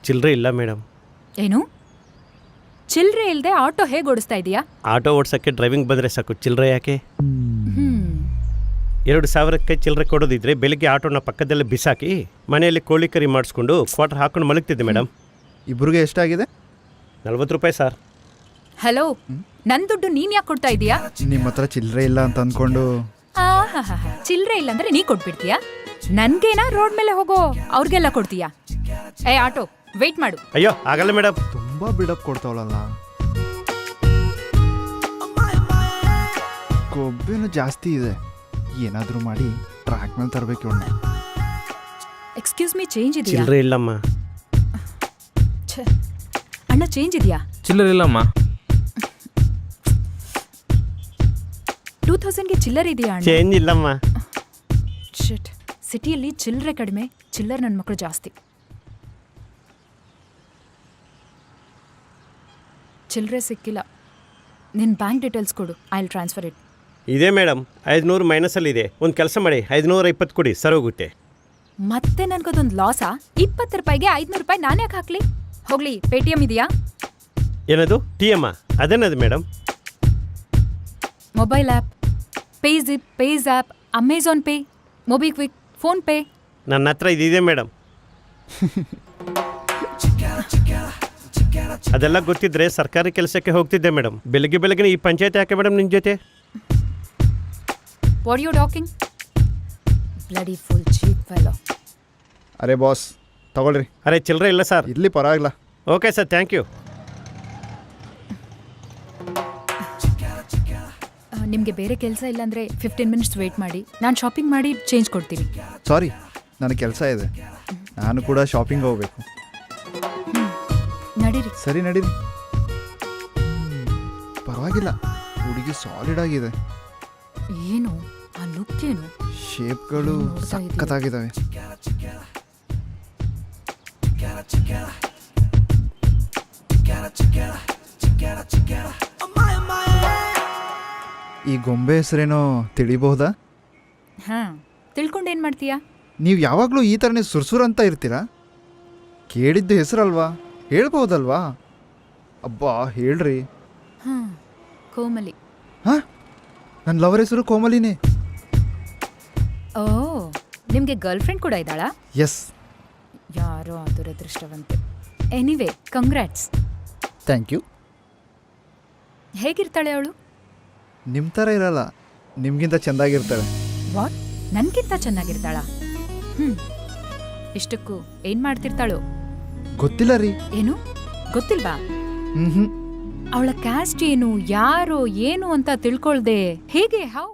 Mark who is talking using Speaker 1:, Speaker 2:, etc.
Speaker 1: ಚಿಲ್ಲರೆ ಇಲ್ಲ ಮೇಡಮ್.
Speaker 2: ಏನು ಚಿಲ್ಲರೆ ಇಲ್ಲದೆ ಆಟೋ ಹೇಗೆ ಓಡಿಸ್ತಾ ಇದೀಯಾ?
Speaker 1: ಆಟೋ ಓಡ್ಸೋಕ್ಕೆ ಡ್ರೈವಿಂಗ್ ಬಂದರೆ ಸಾಕು, ಚಿಲ್ಲರೆ ಯಾಕೆ? 2,000ಕ್ಕೆ ಚಿಲ್ಲರೆ ಕೊಡೋದಿದ್ರೆ ಬೆಳಿಗ್ಗೆ ಆಟೋನ ಪಕ್ಕದಲ್ಲೇ ಬಿಸಾಕಿ ಮನೆಯಲ್ಲಿ ಕೋಳಿ ಕರಿ ಮಾಡಿಸ್ಕೊಂಡು ಕ್ವಾರ್ಟರ್ ಹಾಕೊಂಡು ಮಲಗ್ತಿದ್ದೆ ಮೇಡಮ್.
Speaker 3: ಇಬ್ಬರಿಗೆ ಎಷ್ಟಾಗಿದೆ?
Speaker 1: 40 ರೂಪಾಯಿ ಸರ್.
Speaker 2: ಹಲೋ, ನನ್ನ ದುಡ್ಡು ನೀನ್ ಯಾಕೆ ಕೊಡ್ತಾ ಇದೀಯಾ?
Speaker 3: ನಿಮ್ಮ ಹತ್ರ ಚಿಲ್ಲರೆ ಇಲ್ಲ ಅಂತ ಅಂದ್ಕೊಂಡು.
Speaker 2: ಚಿಲ್ಲರೆ ಇಲ್ಲ ಅಂದ್ರೆ ನೀ ಕೊಟ್ಬಿಡ್ತೀಯಾ? ನನ್ಗೇನಾ ರೋಡ್ ಮೇಲೆ ಹೋಗೋ ಅವ್ರಿಗೆಲ್ಲ ಕೊಡ್ತೀಯಾ? ಏ ಆಟೋ ವೆಯ್ಟ್ ಮಾಡು.
Speaker 1: ಅಯ್ಯೋ ಆಗಲ್ಲ ಮೇಡಮ್.
Speaker 3: ತುಂಬಾ ಬಿಡಪ್ ಕೊಡ್ತಾವಳಲ್ಲ, ಕೊಬ್ಬೇನು ಜಾಸ್ತಿ ಇದೆ. ಏನಾದರೂ ಮಾಡಿ ಟ್ರ್ಯಾಕ್ ಮೇಲೆ ತರಬೇಕು ಇವಳನ್ನ.
Speaker 2: ಎಕ್ಸ್ಕ್ಯೂಸ್ ಮೀ, ಚೇಂಜ್ ಇದೆಯಾ?
Speaker 1: ಚಿಲ್ಲರೆ ಇಲ್ಲಮ್ಮ.
Speaker 2: ಅಣ್ಣ ಚೇಂಜ್ ಇದೆಯಾ?
Speaker 4: ಚಿಲ್ಲರೆ ಇಲ್ಲಮ್ಮ.
Speaker 2: 2000ಗೆ ಚಿಲ್ಲರೆ ಇದೆಯಾ ಅಣ್ಣ?
Speaker 1: ಚೇಂಜ್ ಇಲ್ಲಮ್ಮ.
Speaker 2: ಶಿಟ್, ಸಿಟಿಯಲ್ಲಿ ಚಿಲ್ಲರೆ ಕಡಿಮೆ, ಚಿಲ್ಲರ್ ನನ್ನ ಮಕ್ಕಳು ಜಾಸ್ತಿ. ಚಿಲ್ಲರೆ ಸಿಕ್ಕಿಲ್ಲ. ನಿನ್ನ ಬ್ಯಾಂಕ್ ಡೀಟೇಲ್ಸ್ ಕೊಡು, ಐ ವಿಲ್ ಟ್ರಾನ್ಸ್ಫರ್ ಇಟ್.
Speaker 1: ಇದೆ ಮೇಡಮ್, 500 ಮೈನಸಲ್ಲಿದೆ. ಒಂದು ಕೆಲಸ ಮಾಡಿ, 520 ಕೊಡಿ, ಸರ್ ಹೋಗುತ್ತೆ.
Speaker 2: ಮತ್ತೆ ನನ್ಗದೊಂದು ಲಾಸಾ? 20 ರೂಪಾಯಿಗೆ 500 ರೂಪಾಯಿ ನಾನು ಯಾಕೆ ಹಾಕ್ಲಿ? ಹೋಗ್ಲಿ, ಪೇಟಿಎಮ್ ಇದೆಯಾ?
Speaker 1: ಏನದು TM? ಅದೇನದು ಮೇಡಮ್?
Speaker 2: ಮೊಬೈಲ್ ಆ್ಯಪ್, ಪೇಜಿಪ್, PayZapp, Amazon Pay, MobiKwik, PhonePe.
Speaker 1: ನನ್ನ ಹತ್ರ ಇದಿದೆ ಮೇಡಮ್. ಅದೆಲ್ಲ ಗೊತ್ತಿದ್ರೆ ಸರ್ಕಾರಿ ಕೆಲಸಕ್ಕೆ ಹೋಗ್ತಿದ್ದೆ ಮೇಡಮ್. ಬೆಳಗ್ಗೆ ಈ ಪಂಚಾಯತ್ ಯಾಕೆ ಮೇಡಮ್ ನಿನ್ನ ಜೊತೆ?
Speaker 2: What you talking? Bloody full cheap fellow.
Speaker 3: ಅರೆ ಬಾಸ್ ತಗೊಳ್ರಿ.
Speaker 1: ಅರೆ ಚಿಲ್ಲರೆ ಇಲ್ಲ ಸರ್.
Speaker 3: ಇರ್ಲಿ ಪರವಾಗಿಲ್ಲ.
Speaker 1: Okay sir, thank you.
Speaker 2: ನಿಮಗೆ ಬೇರೆ ಕೆಲಸ ಇಲ್ಲಾಂದರೆ 15 ಮಿನಿಟ್ಸ್ ವೆಯ್ಟ್ ಮಾಡಿ, ನಾನು ಶಾಪಿಂಗ್ ಮಾಡಿ ಚೇಂಜ್ ಕೊಡ್ತೀನಿ.
Speaker 3: ಸಾರಿ, ನನಗೆ ಕೆಲಸ ಇದೆ, ನಾನು ಕೂಡ ಶಾಪಿಂಗ್ ಹೋಗಬೇಕು.
Speaker 2: ನಡೀರಿ.
Speaker 3: ಸರಿ ನಡೀರಿ. ಪರವಾಗಿಲ್ಲ, ಹುಡುಗಿ ಸಾಲಿಡ್ ಆಗಿದೆ.
Speaker 2: ಏನು ಆ ಲುಕ್? ಏನು
Speaker 3: ಶೇಪ್ಗಳು ಸಖತ್ತಾಗಿದ್ದಾವೆ. ಈ ಗೊಂಬೆ ಹೆಸರೇನೋ ತಿಳಿಬಹುದಾ?
Speaker 2: ಹಾಂ, ತಿಳ್ಕೊಂಡು ಏನು ಮಾಡ್ತೀಯಾ?
Speaker 3: ನೀವು ಯಾವಾಗಲೂ ಈ ಥರನೇ ಸುರ್ಸುರ್ ಅಂತ ಇರ್ತೀರಾ? ಕೇಳಿದ್ದು ಹೆಸರಲ್ವಾ, ಹೇಳ್ಬಹುದಲ್ವಾ? ಅಬ್ಬಾ ಹೇಳ್ರಿ.
Speaker 2: ಹಾಂ, ಕೋಮಲಿ.
Speaker 3: ಹಾಂ, ನನ್ನ ಲವರ್ ಹೆಸರು ಕೋಮಲಿನೇ.
Speaker 2: ಓ, ನಿಮಗೆ ಗರ್ಲ್ ಫ್ರೆಂಡ್ ಕೂಡ ಇದ್ದಾಳಾ?
Speaker 3: ಎಸ್.
Speaker 2: ಯಾರೋ ದುರದೃಷ್ಟವಂತೆ. Anyway, congrats.
Speaker 3: Thank you.
Speaker 2: ಹೇಗಿರ್ತಾಳೆ ಅವಳು?
Speaker 3: ನಿಮ್ಮ ಥರ ಇರಲ್ಲ, ನಿಮಗಿಂತ ಚೆಂದಾಗಿರ್ತಾಳೆ.
Speaker 2: ವಾಟ್? ನನಗಿಂತ ಚೆನ್ನಾಗಿರ್ತಾಳಾ? ಇಷ್ಟಕ್ಕೂ ಏನು ಮಾಡ್ತಿರ್ತಾಳೋ?
Speaker 3: ಗೊತ್ತಿಲ್ಲ ರೀ.
Speaker 2: ಏನು ಗೊತ್ತಿಲ್ವಾ? ಅವಳ ಕ್ಯಾಸ್ಟ್ ಏನು, ಯಾರೋ ಏನು ಅಂತ ತಿಳ್ಕೊಳ್ದೆ ಹೇಗೆ? ಹೌ